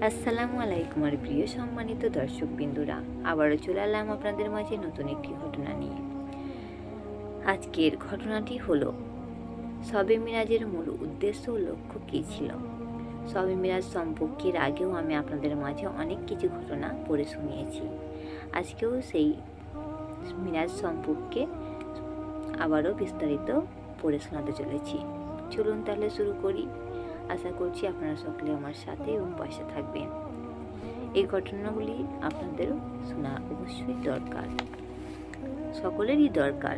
আসসালামু আলাইকুম আর প্রিয় সম্মানিত দর্শকবৃন্দুরা, আবারও চলে এলাম আপনাদের মাঝে নতুন একটি ঘটনা নিয়ে। আজকের ঘটনাটি হলো শবে মিরাজের মূল উদ্দেশ্য ও লক্ষ্য কী ছিল। শবে মিরাজ সম্পর্কে আগেও আমি আপনাদের মাঝে অনেক কিছু ঘটনা পড়ে শুনিয়েছি। আজকেও সেই মিরাজ সম্পর্কে আবারও বিস্তারিত পড়ে শোনাতে চলেছি। চলুন তাহলে শুরু করি। আশা করছি আপনারা সকলে আমার সাথে এবং পাশে থাকবেন। এই ঘটনাগুলি আপনাদেরও শোনা অবশ্যই দরকার, সকলেরই দরকার।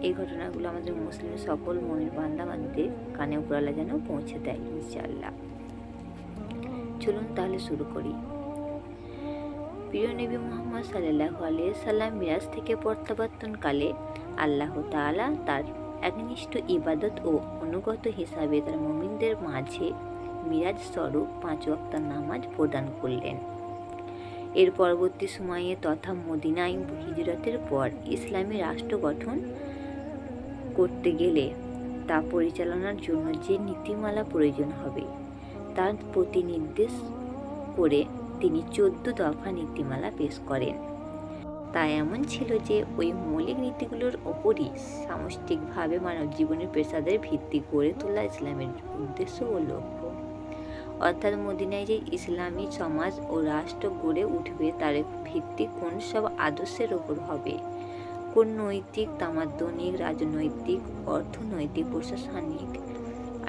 এই ঘটনাগুলো আমাদের মুসলিম সকল মনের বান্দাবান্দিদের কানে উপরালা যেন পৌঁছে দেয় ইনশাআল্লাহ। চলুন তাহলে শুরু করি। প্রিয় নবী মুহাম্মদ সাল্লাল্লাহু আলাইহি সাল্লাম মিরাজ থেকে প্রত্যাবর্তনকালে আল্লাহ তাআলা তার একনিষ্ঠ ইবাদত ও অনুগত হিসাবে তার মুমিনদের মাঝে মিরাজ স্বরূপ 5 ওয়াক্ত নামাজ প্রদান করলেন। এর পরবর্তী সময়ে তথা মদিনায় হিজরতের পর ইসলামী রাষ্ট্র গঠন করতে গেলে তা পরিচালনার জন্য যে নীতিমালা প্রয়োজন হবে তার প্রতি নির্দেশ করে তিনি 14 দফা নীতিমালা পেশ করেন। তা এমন ছিল যে ওই মৌলিক নীতিগুলোর ওপরই সামষ্টিকভাবে মানব জীবনের পেশাদের ভিত্তি গড়ে তোলা ইসলামের উদ্দেশ্য ও লক্ষ্য। অর্থাৎ মদিনায় যে ইসলামী সমাজ ও রাষ্ট্র গড়ে উঠবে তার ভিত্তি কোন সব আদর্শের ওপর হবে, কোন নৈতিক, তামাদ্দনিক, রাজনৈতিক, অর্থনৈতিক, প্রশাসনিক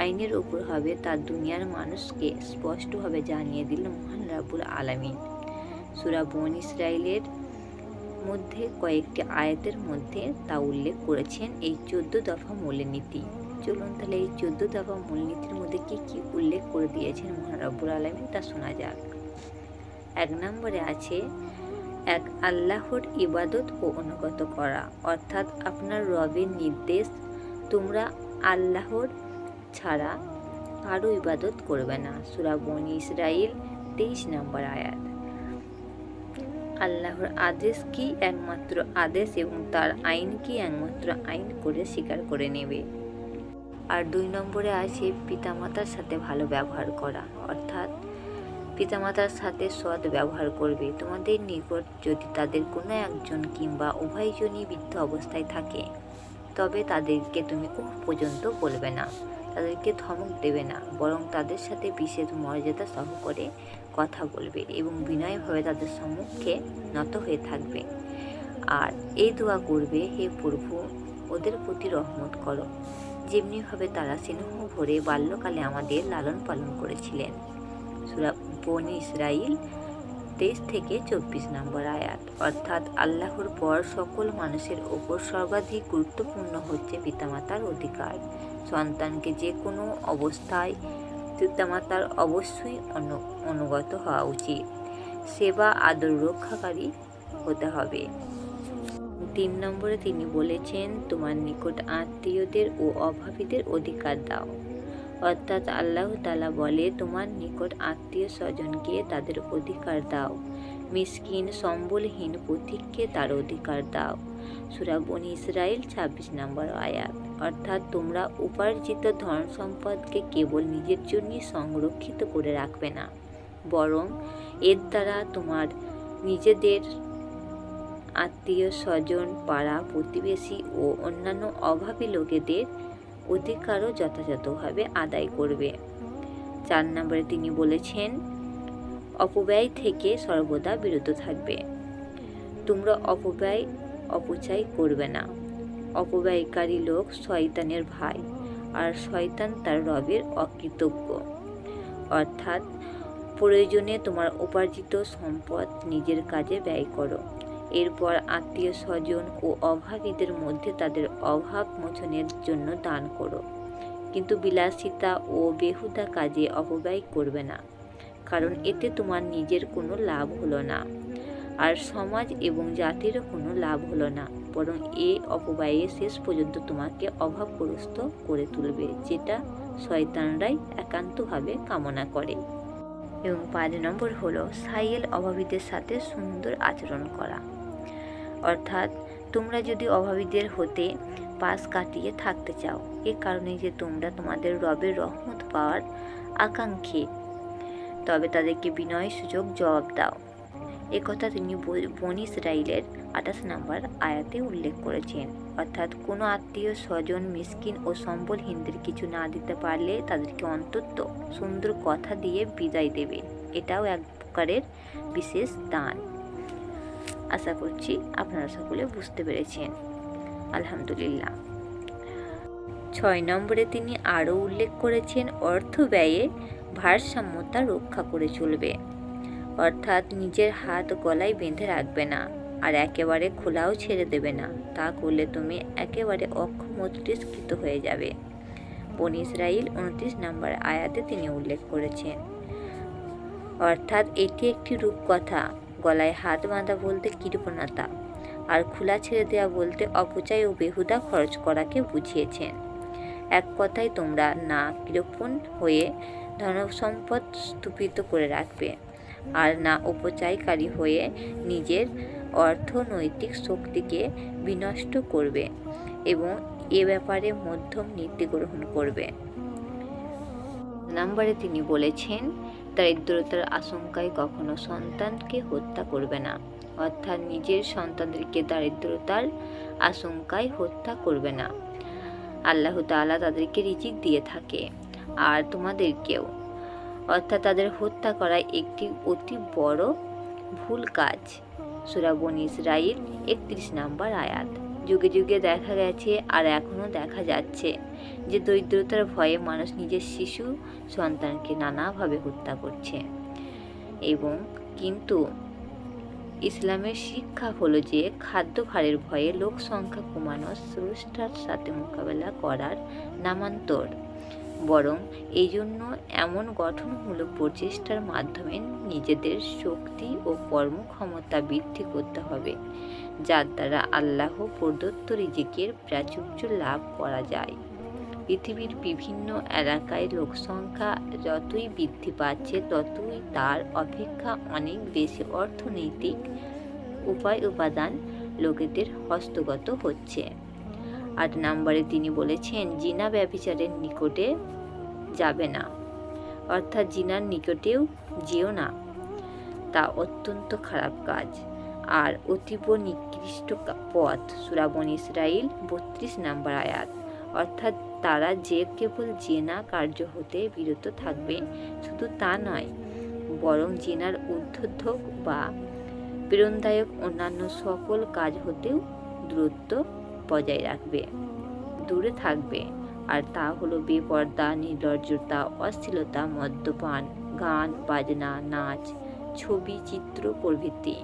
আইনের ওপর হবে তা দুনিয়ার মানুষকে স্পষ্টভাবে জানিয়ে দিল মহান রাব্বুল আলামিন সূরা বনী ইসরাঈলের মধ্যে কয়েকটি আয়াতের মধ্যে তা উল্লেখ করেছেন এই 14 দফা মূলনীতি। চলুন তাহলে এই 14 দফা মূলনীতির মধ্যে কি কি উল্লেখ করে দিয়েছেন মহান রাব্বুল আলামিন তা শোনা যাক। 1 নম্বরে আছে এক আল্লাহর ইবাদত ও অনুগত করা, অর্থাৎ আপনার রবের নির্দেশ তোমরা আল্লাহর ছাড়া কারো ইবাদত করবে না। সূরা বনী ইসরাঈল 23 নম্বর আয়াত। আল্লাহর আদেশ কি একমাত্র আদেশ এবং তার আইন কি একমাত্র আইন করে স্বীকার করে নেবে। আর 2 নম্বরে আছে পিতামাতার সাথে ভালো ব্যবহার করা, অর্থাৎ পিতামাতার সাথে সৎ ব্যবহার করবে। তোমাদের নিকট যদি তাদের কোনো একজন কিংবা উভয়জনই বৃদ্ধ অবস্থায় থাকে তবে তাদেরকে তুমি উহ পর্যন্ত বলবে না, তাদেরকে ধমক দেবে না, বরং তাদের সাথে বিশেষ মর্যাদা সহকারে কথা বলবে এবং বিনয়ভাবে তাদের সম্মুখে নত হয়ে থাকবে। আর এই দোয়া করবে, হে প্রভু ওদের প্রতি রহমত করো, যেমনিভাবে তারা স্নেহ ভরে বাল্যকালে আমাদের লালন পালন করেছিলেন। সূরা বনী ইসরাঈল 23 থেকে 24 নম্বর আয়াত। অর্থাৎ আল্লাহর পর সকল মানুষের ওপর সর্বাধিক গুরুত্বপূর্ণ হচ্ছে পিতামাতার অধিকার। সন্তানকে যে কোনো অবস্থায় পিতামাতার অবশ্যই অনুগত হওয়া উচিত, সেবা আদর রক্ষাকারী হতে হবে। 3 নম্বরে তিনি বলেছেন তোমার নিকট আত্মীয়দের ও অভাবীদের অধিকার দাও, অর্থাৎ আল্লাহ তাআলা বলে তোমার নিকট আত্মীয় স্বজনকে তাদের অধিকার দাও, মিসকিন সম্বলহীন পথিককে তার অধিকার দাও। সূরা বনী ইসরাঈল 26 নম্বর আয়াত। অর্থাৎ তোমরা উপার্জিত ধন সম্পদকে কেবল নিজের জন্যই সংরক্ষিত করে রাখবে না, বরং এর দ্বারা তোমার নিজেদের আত্মীয় স্বজন, পাড়া প্রতিবেশী ও অন্যান্য অভাবী লোকেদের অধিকারও যথাযথভাবে আদায় করবে। 4 নম্বরে তিনি বলেছেন অপব্যয় থেকে সর্বদা বিরত থাকবে। তোমরা অপচয় করবে না। অপব্যয়কারী লোক শয়তানের ভাই, আর শয়তান তার রবের অকৃতজ্ঞ। অর্থাৎ প্রয়োজনে তোমার উপার্জিত সম্পদ নিজের কাজে ব্যয় করো, এরপর আত্মীয় স্বজন ও অভাবীদের মধ্যে তাদের অভাব মোচনের জন্য দান করো, কিন্তু বিলাসিতা ও বেহুদা কাজে অপব্যয় করবে না, কারণ এতে তোমার নিজের কোনো লাভ হলো না, আর সমাজ এবং জাতিরও কোনো লাভ হলো না, বরং এই অপব্যয়ে শেষ পর্যন্ত তোমাকে অভাবগ্রস্ত করে তুলবে, যেটা শয়তানরাই একান্তভাবে কামনা করে। এবং 5 নম্বর হলো সাইয়েল অভাবীদের সাথে সুন্দর আচরণ করা, অর্থাৎ তোমরা যদি অভাবীদের হতে পাশ কাটিয়ে থাকতে চাও, এ কারণে যে তোমরা তোমাদের রবের রহমত পাওয়ার আকাঙ্ক্ষী, তবে তাদেরকে বিনয় সুযোগ জবাব দাও। একথা তিনি বনী ইসরাইলের 28 নম্বর আয়াতে উল্লেখ করেছেন। অর্থাৎ কোনো আত্মীয় স্বজন মিসকিন ও সম্বলহীনদের কিছু না দিতে পারলে তাদেরকে অন্তত সুন্দর কথা দিয়ে বিদায় দেবে। এটাও এক প্রকারের বিশেষ দান। আশা করছি আপনারা সকলে বুঝতে পেরেছেন। আলহামদুলিল্লাহ। 6 নম্বরে তিনি আরও উল্লেখ করেছেন অর্থ ব্যয়ে ভারসাম্যতা রক্ষা করে চলবে। অর্থাৎ নিজের হাত গলায় বেঁধে রাখবে না, আর একেবারে খোলাও ছেড়ে দেবে না। তা করলে তুমি একেবারে অক্ষম ও তিরস্কৃত হয়ে যাবে। বনী ইসরাইল 29 নম্বর আয়াতে তিনি উল্লেখ করেছেন। অর্থাৎ এটি একটি রূপকথা। গলায় হাত বাঁধা বলতে কৃপণতা, আর খোলা ছেড়ে দেওয়া বলতে অপচয় ও বেহুদা খরচ করাকে বুঝিয়েছেন। এক কথায় তোমরা না কৃপণ হয়ে ধনসম্পদ স্তূপিত করে রাখবে, আর না অপচয়কারী হয়ে নিজের অর্থনৈতিক শক্তিকে বিনষ্ট করবে, এবং এ ব্যাপারে মধ্যম নীতি গ্রহণ করবে। নম্বরে তিনি বলেছেন দারিদ্রতার আশঙ্কায় কখনো সন্তানকে হত্যা করবে না। অর্থাৎ নিজের সন্তানদেরকে দারিদ্রতার আশঙ্কায় হত্যা করবে না। আল্লাহ তাআলা তাদেরকে রিজিক দিয়ে থাকে, আর তোমাদেরকেও। অর্থাৎ তাদের হত্যা করা একটি অতি বড় ভুল কাজ। সূরা বনী ইসরাইল 31 নম্বর আয়াত। যুগে যুগে দেখা গেছে, আর এখনও দেখা যাচ্ছে, যে দরিদ্রতার ভয়ে মানুষ নিজের শিশু সন্তানকে নানাভাবে হত্যা করছে। কিন্তু ইসলামের শিক্ষা হলো যে খাদ্য ভারের ভয়ে লোক সংখ্যা কমানো স্রষ্টার সাথে মোকাবেলা করার নামান্তর। বরং এই জন্য এমন গঠনমূলক প্রচেষ্টার মাধ্যমে নিজেদের শক্তি ও কর্মক্ষমতা বৃদ্ধি করতে হবে, যার দ্বারা আল্লাহ প্রদত্ত রিজিকের প্রাচুর্য লাভ করা যায়। পৃথিবীর বিভিন্ন এলাকায় লোকসংখ্যা যতই বৃদ্ধি পাচ্ছে, ততই তার অপেক্ষা অনেক বেশি অর্থনৈতিক উপাদান লোকেদের হস্তগত হচ্ছে। 8 নম্বরে তিনি বলেছেন জিনা ব্যভিচারের নিকটে যাবে না। অর্থাৎ জিনার নিকটেও যেও না, তা অত্যন্ত খারাপ কাজ আর অতীব নিকৃষ্ট পথ। সূরা বনী ইসরাইল 32 নম্বর আয়াত। অর্থাৎ তারা যে কেবল জেনা কার্য হতে বিরত থাকবে, শুধু তা নয়, বরং জেনার উদ্বোধক বা প্রেরণাদায়ক অন্যান্য সকল কাজ হতেও দূরত্ব বজায় রাখবে, দূরে থাকবে। আর তা হলো বেপর্দা, নির্লজ্জতা, অশ্লীলতা, মদ্যপান, গান বাজনা, নাচ, ছবি, চিত্র প্রভৃতি।